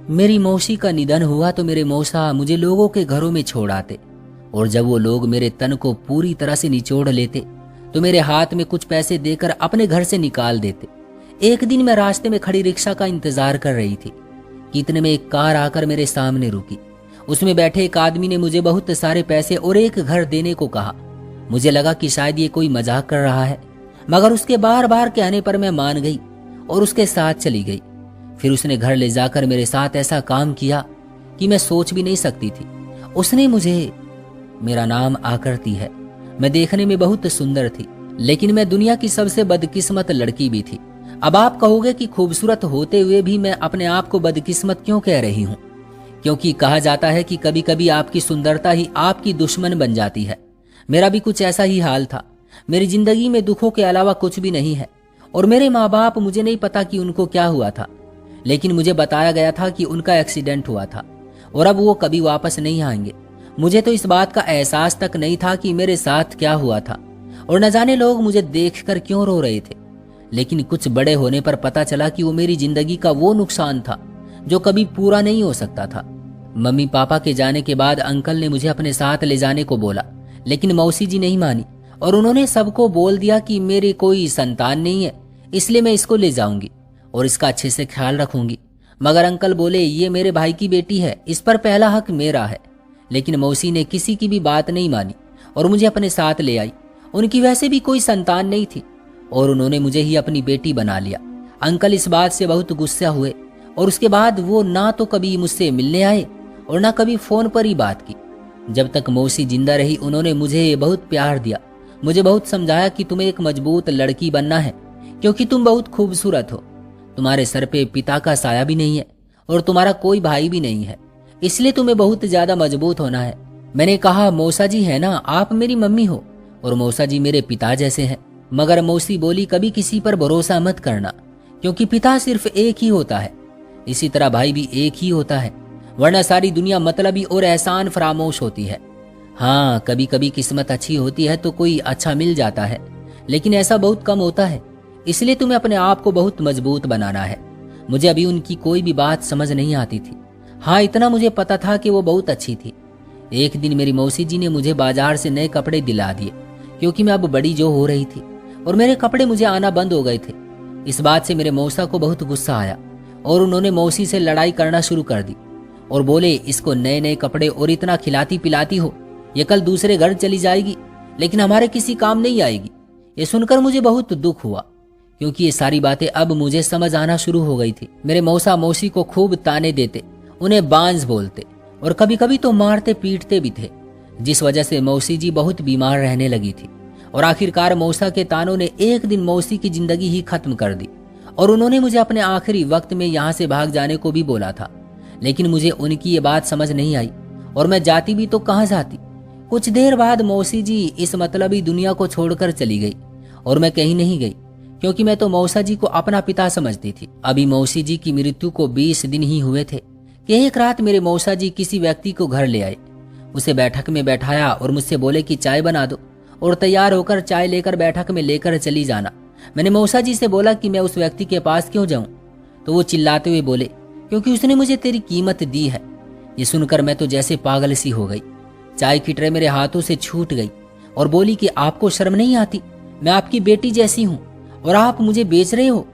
मेरी मौसी का निधन हुआ तो मेरे मौसा मुझे लोगों के घरों में छोड़ आते, और जब वो लोग मेरे तन को पूरी तरह से निचोड़ लेते तो मेरे हाथ में कुछ पैसे देकर अपने घर से निकाल देते। एक दिन मैं रास्ते में खड़ी रिक्शा का इंतजार कर रही थी कि इतने में एक कार आकर मेरे सामने रुकी। उसमें बैठे एक आदमी ने मुझे बहुत सारे पैसे और एक घर देने को कहा। मुझे लगा कि शायद ये कोई मजाक कर रहा है, मगर उसके बार बार कहने पर मैं मान गई और उसके साथ चली गई। फिर उसने घर ले जाकर मेरे साथ ऐसा काम किया कि मैं सोच भी नहीं सकती थी। उसने मुझे, मेरा नाम आकृति है, मैं देखने में बहुत सुंदर थी, लेकिन मैं दुनिया की सबसे बदकिस्मत लड़की भी थी। अब आप कहोगे कि खूबसूरत होते हुए भी मैं अपने आप को बदकिस्मत क्यों कह रही हूँ? क्योंकि कहा जाता है कि कभी कभी आपकी सुंदरता ही आपकी दुश्मन बन जाती है। मेरा भी कुछ ऐसा ही हाल था। मेरी जिंदगी में दुखों के अलावा कुछ भी नहीं है, और मेरे माँ बाप, मुझे नहीं पता कि उनको क्या हुआ था, लेकिन मुझे बताया गया था कि उनका एक्सीडेंट हुआ था और अब वो कभी वापस नहीं आएंगे। मुझे तो इस बात का एहसास तक नहीं था कि मेरे साथ क्या हुआ था, और न जाने लोग मुझे देखकर क्यों रो रहे थे। लेकिन कुछ बड़े होने पर पता चला कि वो मेरी जिंदगी का वो नुकसान था जो कभी पूरा नहीं हो सकता था। मम्मी पापा के जाने के बाद अंकल ने मुझे अपने साथ ले जाने को बोला, लेकिन मौसी जी नहीं मानी और उन्होंने सबको बोल दिया कि मेरी कोई संतान नहीं है, इसलिए मैं इसको ले जाऊंगी और इसका अच्छे से ख्याल रखूंगी। मगर अंकल बोले, ये मेरे भाई की बेटी है, इस पर पहला हक मेरा है। लेकिन मौसी ने किसी की भी बात नहीं मानी और मुझे अपने साथ ले आई। उनकी वैसे भी कोई संतान नहीं थी और उन्होंने मुझे ही अपनी बेटी बना लिया। अंकल इस बात से बहुत गुस्सा हुए और उसके बाद वो ना तो कभी मुझसे मिलने आए और ना कभी फोन पर ही बात की। जब तक मौसी जिंदा रही उन्होंने मुझे बहुत प्यार दिया, मुझे बहुत समझाया कि तुम्हें एक मजबूत लड़की बनना है क्योंकि तुम बहुत खूबसूरत हो। तुम्हारे सर पे पिता का साया भी नहीं है और तुम्हारा कोई भाई भी नहीं है, इसलिए तुम्हें बहुत ज्यादा मजबूत होना है। मैंने कहा, मौसा जी है ना, आप मेरी मम्मी हो और मौसा जी मेरे पिता जैसे हैं। मगर मौसी बोली, कभी किसी पर भरोसा मत करना क्योंकि पिता सिर्फ एक ही होता है, इसी तरह भाई भी एक ही होता है, वरना सारी दुनिया मतलबी और एहसान फरामोश होती है। हाँ, कभी कभी किस्मत अच्छी होती है तो कोई अच्छा मिल जाता है, लेकिन ऐसा बहुत कम होता है, इसलिए तुम्हें अपने आप को बहुत मजबूत बनाना है। मुझे अभी उनकी कोई भी बात समझ नहीं आती थी। हाँ, इतना मुझे पता था कि वो बहुत अच्छी थी। एक दिन मेरी मौसी जी ने मुझे बाजार से नए कपड़े दिला दिए क्योंकि मैं अब बड़ी जो हो रही थी और मेरे कपड़े मुझे आना बंद हो गए थे। इस बात से मेरे मौसा को बहुत गुस्सा आया और उन्होंने मौसी से लड़ाई करना शुरू कर दी और बोले, इसको नए नए कपड़े और इतना खिलाती पिलाती हो, ये कल दूसरे घर चली जाएगी लेकिन हमारे किसी काम नहीं आएगी। ये सुनकर मुझे बहुत दुख हुआ क्योंकि ये सारी बातें अब मुझे समझ आना शुरू हो गई थी। मेरे मौसा मौसी को खूब ताने देते, उन्हें बांझ बोलते और कभी कभी तो मारते पीटते भी थे, जिस वजह से मौसी जी बहुत बीमार रहने लगी थी। और आखिरकार मौसा के तानों ने एक दिन मौसी की जिंदगी ही खत्म कर दी और उन्होंने मुझे अपने आखिरी वक्त में यहाँ से भाग जाने को भी बोला था, लेकिन मुझे उनकी ये बात समझ नहीं आई और मैं जाती भी तो कहाँ जाती। कुछ देर बाद मौसी जी इस मतलबी दुनिया को छोड़कर चली गई और मैं कहीं नहीं गई क्योंकि मैं तो मौसा जी को अपना पिता समझती थी। अभी मौसी जी की मृत्यु को 20 दिन ही हुए थे कि एक रात मेरे मौसा जी किसी व्यक्ति को घर ले आए, उसे बैठक में बैठाया और मुझसे बोले कि चाय बना दो और तैयार होकर चाय लेकर बैठक में लेकर चली जाना। मैंने मौसा जी से बोला कि मैं उस व्यक्ति के पास क्यों जाऊं, तो वो चिल्लाते हुए बोले, क्योंकि उसने मुझे तेरी कीमत दी है। ये सुनकर मैं तो जैसे पागल सी हो गई। चाय की ट्रे मेरे हाथों से छूट गई और बोली कि आपको शर्म नहीं आती, मैं आपकी बेटी जैसी हूँ और आप मुझे बेच रहे हो।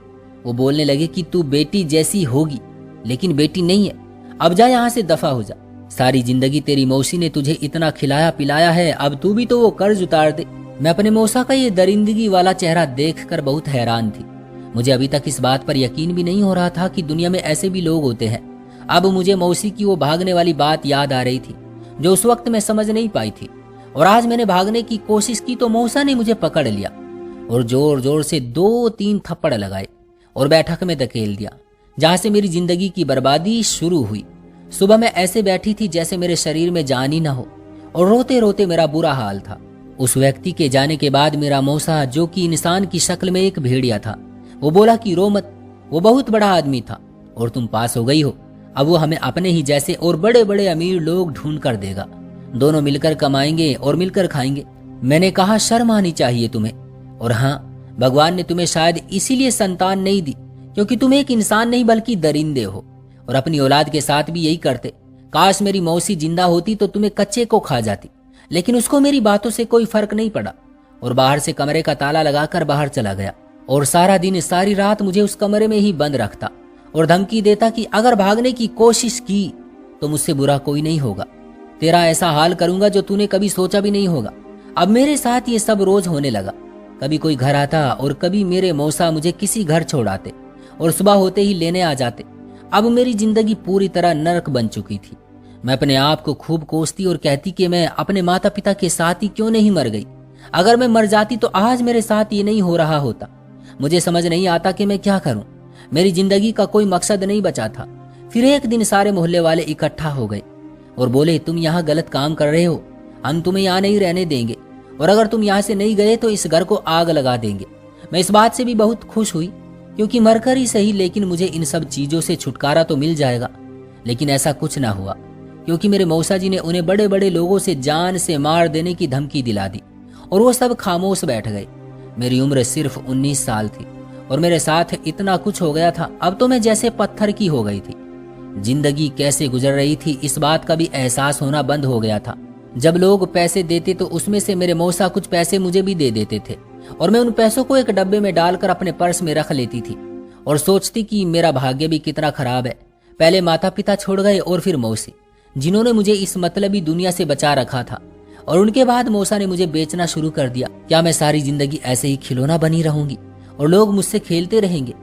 वो बोलने लगे कि तू बेटी जैसी होगी लेकिन बेटी नहीं है, अब जा यहाँ से दफा हो जा। सारी जिंदगी तेरी मौसी ने तुझे इतना खिलाया पिलाया है, अब तू भी तो वो कर्ज उतार दे। मैं अपने मौसा का ये दरिंदगी वाला चेहरा देखकर बहुत हैरान थी। मुझे अभी तक इस बात पर यकीन भी नहीं हो रहा था कि दुनिया में ऐसे भी लोग होते हैं। अब मुझे मौसी की वो भागने वाली बात याद आ रही थी जो उस वक्त मैं समझ नहीं पाई थी, और आज मैंने भागने की कोशिश की तो मौसा ने मुझे पकड़ लिया और जोर जोर से 2-3 थप्पड़ लगाए और बैठक में धकेल दिया, जहां से मेरी जिंदगी की बर्बादी शुरू हुई। सुबह मैं ऐसे बैठी थी जैसे मेरे शरीर में जान ही ना हो और रोते रोते मेरा बुरा हाल था। उस व्यक्ति के जाने के बाद मेरा मौसा, जो कि इंसान की शक्ल में एक भेड़िया था, वो बोला कि रो मत, वो बहुत बड़ा आदमी था और तुम पास हो गई हो, अब वो हमें अपने ही जैसे और बड़े बड़े अमीर लोग ढूंढ कर देगा, दोनों मिलकर कमाएंगे और मिलकर खाएंगे। मैंने कहा, शर्म आनी चाहिए तुम्हें, और हाँ, भगवान ने तुम्हें शायद इसीलिए संतान नहीं दी क्योंकि तुम एक इंसान नहीं बल्कि दरिंदे हो और अपनी औलाद के साथ भी यही करते। काश मेरी मौसी जिंदा होती तो तुम्हें कच्चे को खा जाती, लेकिन उसको मेरी बातों से कोई फर्क नहीं पड़ा और बाहर से कमरे का ताला लगाकर बाहर चला गया और सारा दिन सारी रात मुझे उस कमरे में ही बंद रखता और धमकी देता कि अगर भागने की कोशिश की तो मुझसे बुरा कोई नहीं होगा। तेरा ऐसा हाल करूंगा जो तूने कभी सोचा भी नहीं होगा। अब मेरे साथ ये सब रोज होने लगा। कभी कोई घर आता और कभी मेरे मौसा मुझे किसी घर छोड़ाते और सुबह होते ही लेने आ जाते। अब मेरी जिंदगी पूरी तरह नरक बन चुकी थी। मैं अपने आप को खूब कोसती और कहती कि मैं अपने माता पिता के साथ ही क्यों नहीं मर गई। अगर मैं मर जाती तो आज मेरे साथ ये नहीं हो रहा होता। मुझे समझ नहीं आता कि मैं क्या करूं। मेरी जिंदगी का कोई मकसद नहीं बचा था। फिर एक दिन सारे मोहल्ले वाले इकट्ठा हो गए और बोले, तुम यहाँ गलत काम कर रहे हो, हम तुम्हें यहाँ नहीं रहने देंगे और अगर तुम यहाँ से नहीं गए तो इस घर को आग लगा देंगे। मैं इस बात से भी बहुत खुश हुई क्योंकि मरकर ही सही, लेकिन मुझे इन सब चीजों से छुटकारा तो मिल जाएगा। लेकिन ऐसा कुछ ना हुआ क्योंकि मेरे मौसा जी ने उन्हें बड़े बड़े लोगों से जान से मार देने की धमकी दिला दी और वो सब खामोश बैठ गए। मेरी उम्र सिर्फ 19 साल थी और मेरे साथ इतना कुछ हो गया था। अब तो मैं जैसे पत्थर की हो गई थी। जिंदगी कैसे गुजर रही थी इस बात का भी एहसास होना बंद हो गया था। जब लोग पैसे देते तो उसमें से मेरे मौसा कुछ पैसे मुझे भी दे देते थे और मैं उन पैसों को एक डब्बे में डालकर अपने पर्स में रख लेती थी और सोचती कि मेरा भाग्य भी कितना खराब है। पहले माता पिता छोड़ गए और फिर मौसी, जिन्होंने मुझे इस मतलबी दुनिया से बचा रखा था, और उनके बाद मौसा ने मुझे बेचना शुरू कर दिया। क्या मैं सारी जिंदगी ऐसे ही खिलौना बनी रहूंगी और लोग मुझसे खेलते रहेंगे?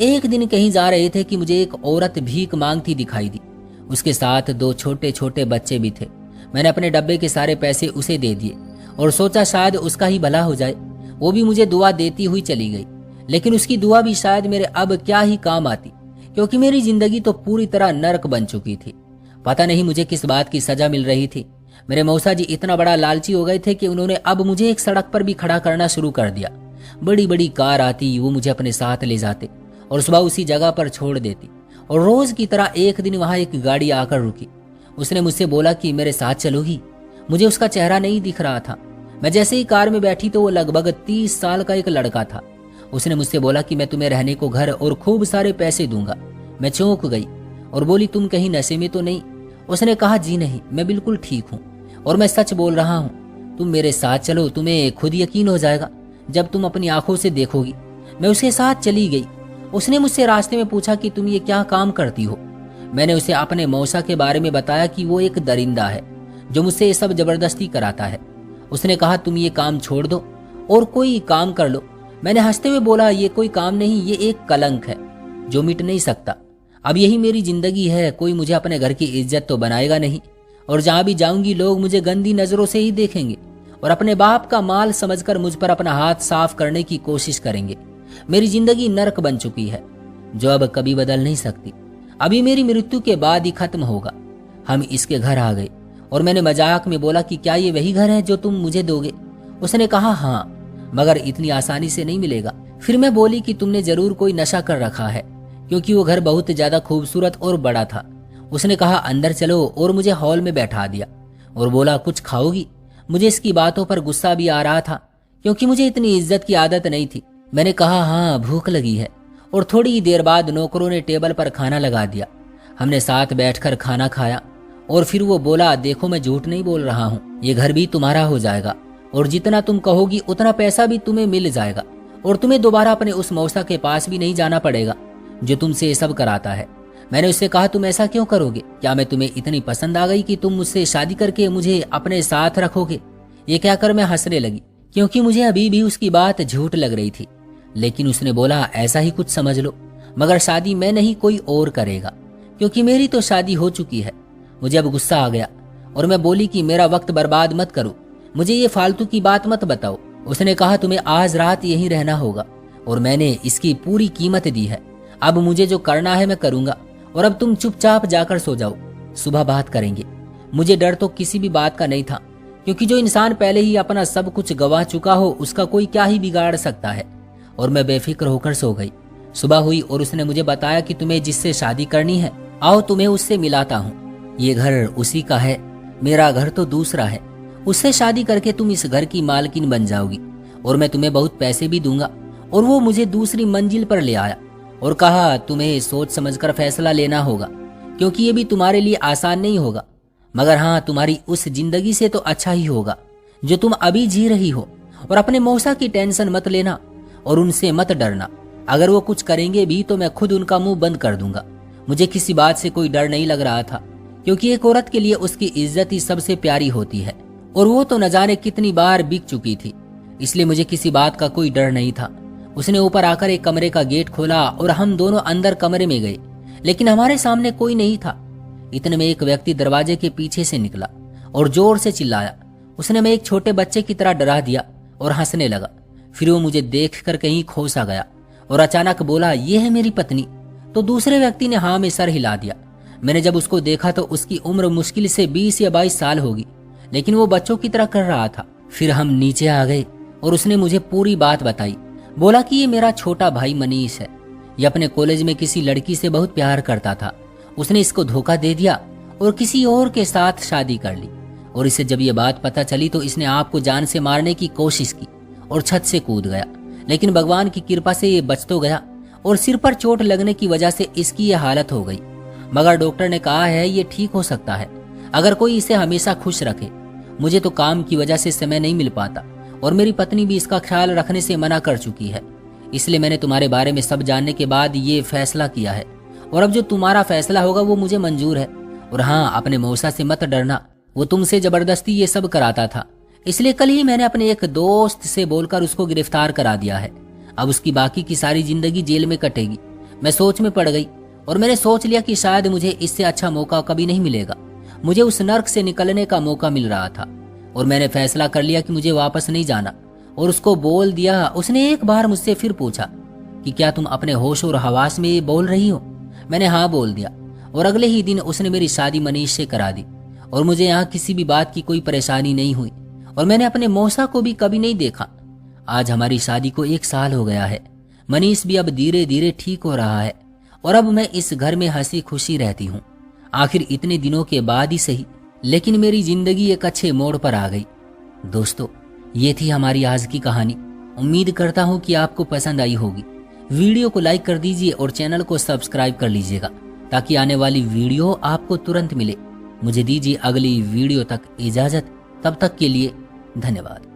एक दिन कहीं जा रहे थे कि मुझे एक औरत भीख मांगती दिखाई दी। उसके साथ 2 छोटे छोटे बच्चे भी थे। मैंने अपने डब्बे के सारे पैसे उसे दे दिए और सोचा शायद उसका ही भला हो जाए। वो भी मुझे दुआ देती हुई चली गई, लेकिन उसकी दुआ भी शायद मेरे अब क्या ही काम आती, क्योंकि मेरी जिंदगी तो पूरी तरह नरक बन चुकी थी। पता नहीं मुझे किस बात की सजा मिल रही थी। मेरे मौसा जी इतना बड़ा लालची हो गए थे कि उन्होंने अब मुझे एक सड़क पर भी खड़ा करना शुरू कर दिया। बड़ी बड़ी कार आती, वो मुझे अपने साथ ले जाते और सुबह उसी जगह पर छोड़ देती। और रोज की तरह एक दिन वहां एक गाड़ी आकर रुकी। उसने मुझसे बोला कि मेरे साथ चलोगी। मुझे उसका चेहरा नहीं दिख रहा था। मैं जैसे ही कार में बैठी तो वो लगभग 30 साल का एक लड़का था। उसने मुझसे बोला कि मैं तुम्हें रहने को घर और खूब सारे पैसे दूंगा। मैं चौंक गई और बोली, तुम कहीं नशे में तो नहीं? उसने कहा, जी नहीं, मैं बिल्कुल ठीक हूँ और मैं सच बोल रहा हूँ। तुम मेरे साथ चलो, तुम्हें खुद यकीन हो जाएगा जब तुम अपनी आंखों से देखोगी। मैं उसके साथ चली गई। उसने मुझसे रास्ते में पूछा कि तुम ये क्या काम करती हो। मैंने उसे अपने मौसा के बारे में बताया कि वो एक दरिंदा है जो मुझसे ये सब जबरदस्ती कराता है। उसने कहा, तुम ये काम छोड़ दो और कोई काम कर लो। मैंने हंसते हुए बोला, ये कोई काम नहीं, ये एक कलंक है जो मिट नहीं सकता। अब यही मेरी जिंदगी है। कोई मुझे अपने घर की इज्जत तो बनाएगा नहीं और जहां भी जाऊंगी लोग मुझे गंदी नजरों से ही देखेंगे और अपने बाप का माल समझकर मुझ पर अपना हाथ साफ करने की कोशिश करेंगे। मेरी जिंदगी नरक बन चुकी है जो अब कभी बदल नहीं सकती। अभी मेरी मृत्यु के बाद ही खत्म होगा। हम इसके घर आ गए और मैंने मजाक में बोला कि क्या ये वही घर है जो तुम मुझे दोगे? उसने कहा, हाँ, मगर इतनी आसानी से नहीं मिलेगा। फिर मैं बोली कि तुमने जरूर कोई नशा कर रखा है, क्योंकि वो घर बहुत ज्यादा खूबसूरत और बड़ा था। उसने कहा, अंदर चलो, और मुझे हॉल में बैठा दिया और बोला, कुछ खाओगी? मुझे इसकी बातों पर गुस्सा भी आ रहा था क्योंकि मुझे इतनी इज्जत की आदत नहीं थी। मैंने कहा, हाँ, भूख लगी है। और थोड़ी ही देर बाद नौकरों ने टेबल पर खाना लगा दिया। हमने साथ बैठकर खाना खाया और फिर वो बोला, देखो, मैं झूठ नहीं बोल रहा हूँ, ये घर भी तुम्हारा हो जाएगा और जितना तुम कहोगी उतना पैसा भी तुम्हें मिल जाएगा और तुम्हें दोबारा अपने उस मौसा के पास भी नहीं जाना पड़ेगा जो तुमसे ये सब कराता है। मैंने उससे कहा, तुम ऐसा क्यों करोगे? क्या मैं तुम्हें इतनी पसंद आ गई कि तुम मुझसे शादी करके मुझे अपने साथ रखोगे? ये कहकर मैं हंसने लगी क्योंकि मुझे अभी भी उसकी बात झूठ लग रही थी। लेकिन उसने बोला, ऐसा ही कुछ समझ लो, मगर शादी मैं नहीं, कोई और करेगा, क्योंकि मेरी तो शादी हो चुकी है। मुझे अब गुस्सा आ गया और मैं बोली कि मेरा वक्त बर्बाद मत करो, मुझे ये फालतू की बात मत बताओ। उसने कहा, तुम्हें आज रात यहीं रहना होगा और मैंने इसकी पूरी कीमत दी है। अब मुझे जो करना है मैं करूंगा और अब तुम चुपचाप जाकर सो जाओ, सुबह बात करेंगे। मुझे डर तो किसी भी बात का नहीं था, क्योंकि जो इंसान पहले ही अपना सब कुछ गंवा चुका हो उसका कोई क्या ही बिगाड़ सकता है। और मैं बेफिक्र होकर सो गई। सुबह हुई और उसने मुझे बताया कि तुम्हें जिससे शादी करनी है, आओ तुम्हें उससे मिलाता हूँ। ये घर उसी का है, मेरा घर तो दूसरा है। उससे शादी करके तुम इस घर की मालकिन बन जाओगी और मैं तुम्हें बहुत पैसे भी दूंगा। और वो मुझे दूसरी मंजिल पर ले आया और कहा, तुम्हें सोच समझकर फैसला लेना होगा। क्योंकि ये भी तुम्हारे लिए आसान नहीं होगा, मगर हाँ, तुम्हारी उस जिंदगी से तो अच्छा ही होगा जो तुम अभी जी रही हो। और अपने मौसा की टेंशन मत लेना और उनसे मत डरना। अगर वो कुछ करेंगे भी तो मैं खुद उनका मुंह बंद कर दूंगा। मुझे किसी बात से कोई डर नहीं लग रहा था, क्योंकि एक औरत के लिए उसकी इज्जत ही सबसे प्यारी होती है, और वो तो न जाने कितनी बार बिक चुकी थी, इसलिए मुझे किसी बात का कोई डर नहीं था। उसने ऊपर आकर एक कमरे का गेट खोला और हम दोनों अंदर कमरे में गए, लेकिन हमारे सामने कोई नहीं था। इतने में एक व्यक्ति दरवाजे के पीछे से निकला और जोर से चिल्लाया। उसने मैं एक छोटे बच्चे की तरह डरा दिया और हंसने लगा। फिर वो मुझे देखकर कहीं खो सा गया और अचानक बोला, ये है मेरी पत्नी। तो दूसरे व्यक्ति ने हाँ में सर हिला दिया। मैंने जब उसको देखा तो उसकी उम्र मुश्किल से 20 या 22 साल होगी, लेकिन वो बच्चों की तरह कर रहा था। फिर हम नीचे आ गए और उसने मुझे पूरी बात बताई। बोला कि ये मेरा छोटा भाई मनीष है। ये अपने कॉलेज में किसी लड़की से बहुत प्यार करता था। उसने इसको धोखा दे दिया और किसी और के साथ शादी कर ली, और इसे जब ये बात पता चली तो इसने आपको जान से मारने की कोशिश की और छत से कूद गया, लेकिन भगवान की कृपा से ये बच तो गया और सिर पर चोट लगने की वजह से इसकी ये हालत हो गई। मगर डॉक्टर ने कहा है ये ठीक हो सकता है अगर कोई इसे हमेशा खुश रखे। मुझे तो काम की वजह से समय नहीं मिल पाता और मेरी पत्नी भी इसका ख्याल रखने से मना कर चुकी है, इसलिए मैंने तुम्हारे बारे में सब जानने के बाद ये फैसला किया है, और अब जो तुम्हारा फैसला होगा वो मुझे मंजूर है। और हाँ, अपने मौसा से मत डरना, वो तुमसे जबरदस्ती ये सब कराता था, इसलिए कल ही मैंने अपने एक दोस्त से बोलकर उसको गिरफ्तार करा दिया है। अब उसकी बाकी की सारी जिंदगी जेल में कटेगी। मैं सोच में पड़ गई और मैंने सोच लिया कि शायद मुझे इससे अच्छा मौका कभी नहीं मिलेगा। मुझे उस नर्क से निकलने का मौका मिल रहा था और मैंने फैसला कर लिया कि मुझे वापस नहीं जाना, और उसको बोल दिया। उसने एक बार मुझसे फिर पूछा कि क्या तुम अपने होश और हवास में ये बोल रही हो? मैंने हाँ बोल दिया, और अगले ही दिन उसने मेरी शादी मनीष से करा दी और मुझे यहाँ किसी भी बात की कोई परेशानी नहीं हुई, और मैंने अपने मौसा को भी कभी नहीं देखा। आज हमारी शादी को 1 साल हो गया है। मनीष भी अब धीरे धीरे ठीक हो रहा है और अब मैं इस घर में हंसी खुशी रहती हूँ। आखिर इतने दिनों के बाद ही सही, लेकिन मेरी जिंदगी एक अच्छे मोड़ पर आ गई। दोस्तों, ये थी हमारी आज की कहानी। उम्मीद करता हूँ कि आपको पसंद आई होगी। वीडियो को लाइक कर दीजिए और चैनल को सब्सक्राइब कर लीजिएगा ताकि आने वाली वीडियो आपको तुरंत मिले। मुझे दीजिए अगली वीडियो तक इजाजत। तब तक के लिए धन्यवाद।